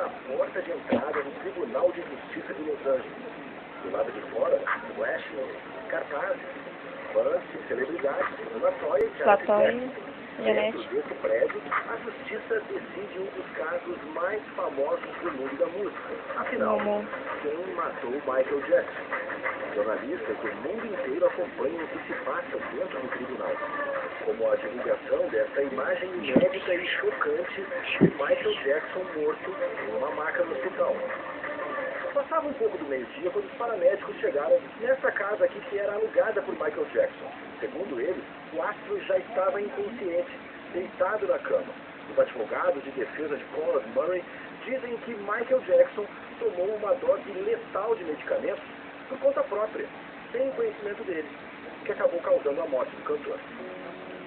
na porta de entrada do Tribunal de Justiça de Los Angeles. Do lado de fora, flashes, cartazes, fãs e celebridades, Latoya e dentro desse prédio, a justiça decide um dos casos mais famosos do mundo da música. Afinal, quem matou Michael Jackson? Jornalistas do mundo inteiro acompanham o que se passa dentro do tribunal, como a divulgação dessa imagem inédita e chocante de Michael Jackson morto em uma maca no hospital. Passava um pouco do meio-dia quando os paramédicos chegaram nessa casa aqui que era alugada por Michael Jackson. Segundo eles, o astro já estava inconsciente, deitado na cama. Os advogados de defesa de Conrad Murray dizem que Michael Jackson tomou uma dose letal de medicamentos por conta própria, sem o conhecimento dele, que acabou causando a morte do cantor.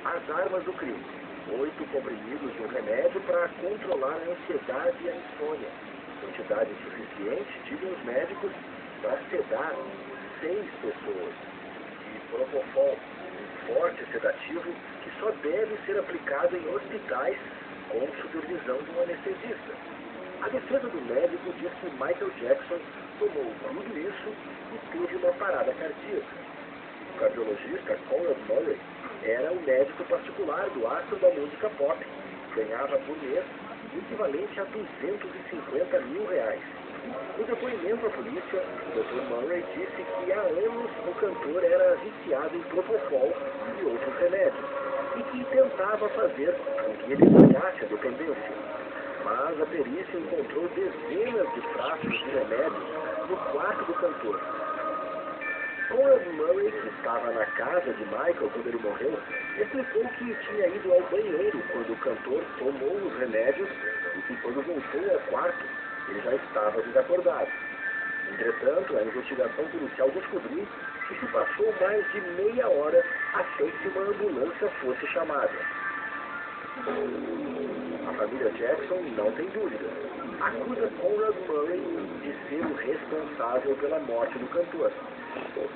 As armas do crime: 8 comprimidos de um remédio para controlar a ansiedade e a insônia. Quantidade suficiente, dizem os médicos, para sedar 6 pessoas. E Propofol, um forte sedativo que só deve ser aplicado em hospitais com supervisão de um anestesista. A defesa do médico diz que Michael Jackson tomou tudo isso e teve uma parada cardíaca. O cardiologista Conrad Murray era o médico particular do astro da música pop. Ganhava por mês o equivalente a R$250 mil. No depoimento à polícia, o Dr. Murray disse que há anos o cantor era viciado em Propofol e outros remédios, e que tentava fazer com que ele pagasse a dependência. Mas a perícia encontrou dezenas de frascos de remédios no quarto do cantor. Conrad Murray, que estava na casa de Michael quando ele morreu, explicou que tinha ido ao banheiro quando o cantor tomou os remédios e que quando voltou ao quarto, ele já estava desacordado. Entretanto, a investigação policial descobriu que se passou mais de meia hora até que uma ambulância fosse chamada. A família Jackson não tem dúvida. Acusa Conrad Murray de ser o responsável pela morte do cantor.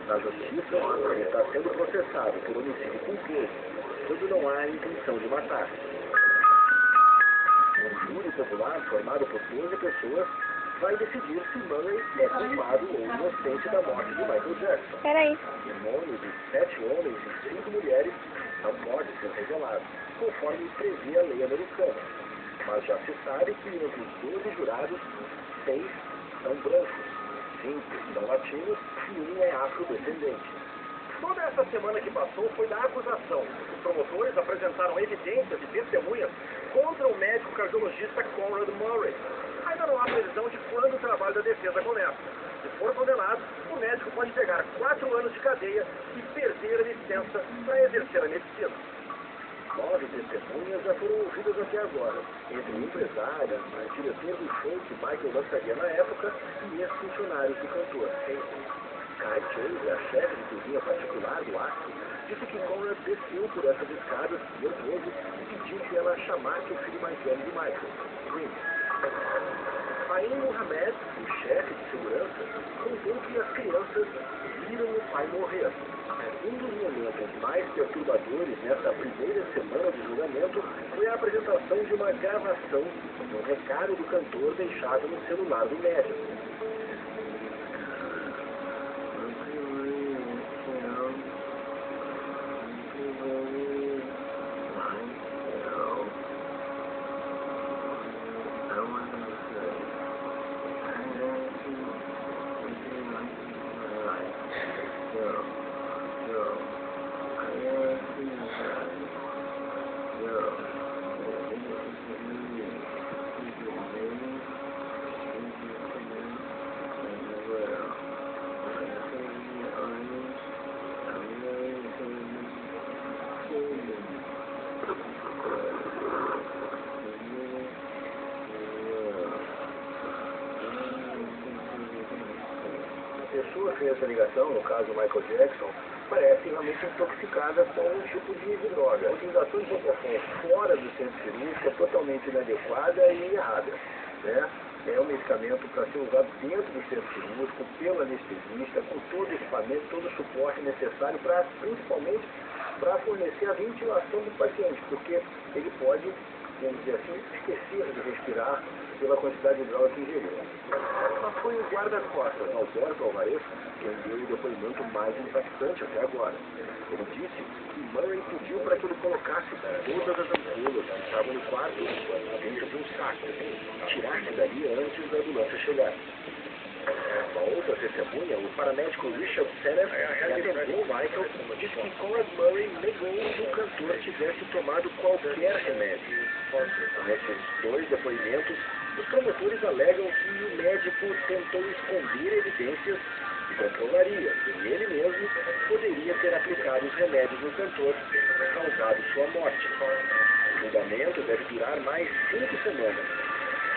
Na justiça, ele está sendo processado por homicídio culposo, quando não há intenção de matar. Um júri popular formado por 12 pessoas vai decidir se Murray é culpado ou inocente da morte de Michael Jackson. O nome de 7 homens e 5 mulheres não pode ser revelado, conforme prevê a lei americana. Mas já se sabe que entre os 12 jurados, 6 são brancos, 5 são latinos e 1 é afrodescendente. Toda essa semana que passou foi da acusação. Os promotores apresentaram evidências e testemunhas contra o médico cardiologista Conrad Murray. Ainda não há previsão de quando o trabalho da defesa começa. Se for condenado, o médico pode pegar 4 anos de cadeia e perder a licença para exercer a medicina. 9 testemunhas já foram ouvidas até agora, entre empresárias, diretor do show que Michael lançaria na época e ex-funcionários do cantor. Kai Chase, a chefe de cozinha particular do astro, disse que Conrad desceu por essas escadas nervoso e pediu que ela chamasse o filho mais velho de Michael, Prince. Faim Mohamed, o chefe de segurança, contou que as crianças viram o pai morrer. Um dos momentos mais perturbadores nessa primeira semana de julgamento foi a apresentação de uma gravação de um recado do cantor deixado no celular do médico. A pessoa que fez essa ligação, no caso Michael Jackson, parece realmente intoxicada com um tipo de droga. A utilização de Propofol fora do centro cirúrgico é totalmente inadequada e errada, né? É um medicamento para ser usado dentro do centro cirúrgico, pelo anestesista, com todo o equipamento, todo o suporte necessário, principalmente para fornecer a ventilação do paciente, porque ele pode vamos dizer assim, esqueceram de respirar pela quantidade de droga que ingeriram. Mas foi o guarda-costas, Alberto Alvarez, quem deu o depoimento mais impactante até agora. Ele disse que Murray pediu para que ele colocasse todas as ampolas que estavam no quarto dentro de um saco e tirasse dali antes da ambulância chegar. Uma outra testemunha, o paramédico Richard Sennett, que atendeu Michael, disse que Conrad Murray negou que o cantor tivesse tomado qualquer remédio. Nesses dois depoimentos, os promotores alegam que o médico tentou esconder evidências que comprovaria que ele mesmo poderia ter aplicado os remédios no cantor, causado sua morte. O julgamento deve durar mais 5 semanas.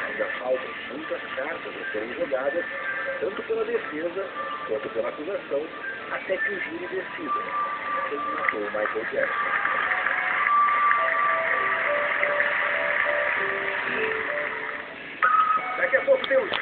Ainda faltam muitas cartas a serem jogadas, tanto pela defesa quanto pela acusação, até que o júri decida quem matou Michael Jackson. Daqui a pouco tem um show.